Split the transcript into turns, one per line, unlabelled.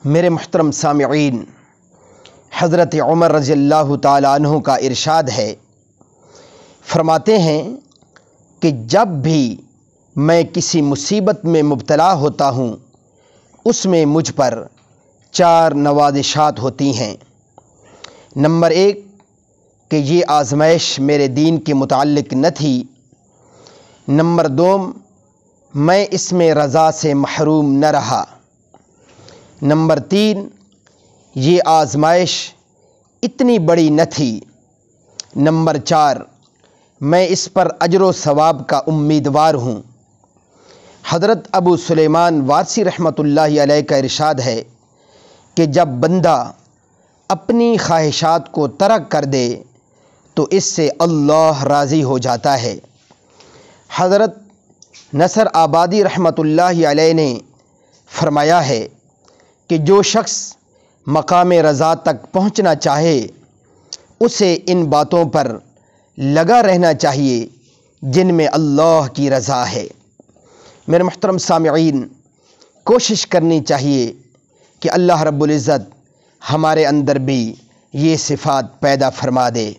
میرے محترم سامعین، حضرت عمر رضی اللہ تعالیٰ عنہ کا ارشاد ہے، فرماتے ہیں کہ جب بھی میں کسی مصیبت میں مبتلا ہوتا ہوں اس میں مجھ پر 4 نوازشات ہوتی ہیں۔ نمبر 1 کہ یہ آزمائش میرے دین کے متعلق نہ تھی۔ نمبر 2 میں اس میں رضا سے محروم نہ رہا۔ نمبر 3 یہ آزمائش اتنی بڑی نہ تھی۔ نمبر 4 میں اس پر اجر و ثواب کا امیدوار ہوں۔ حضرت ابو سلیمان وارثی رحمۃ اللہ علیہ کا ارشاد ہے کہ جب بندہ اپنی خواہشات کو ترک کر دے تو اس سے اللہ راضی ہو جاتا ہے۔ حضرت نصر آبادی رحمۃ اللہ علیہ نے فرمایا ہے کہ جو شخص مقام رضا تک پہنچنا چاہے اسے ان باتوں پر لگا رہنا چاہیے جن میں اللہ کی رضا ہے۔ میرے محترم سامعین، کوشش کرنی چاہیے کہ اللہ رب العزت ہمارے اندر بھی یہ صفات پیدا فرما دے۔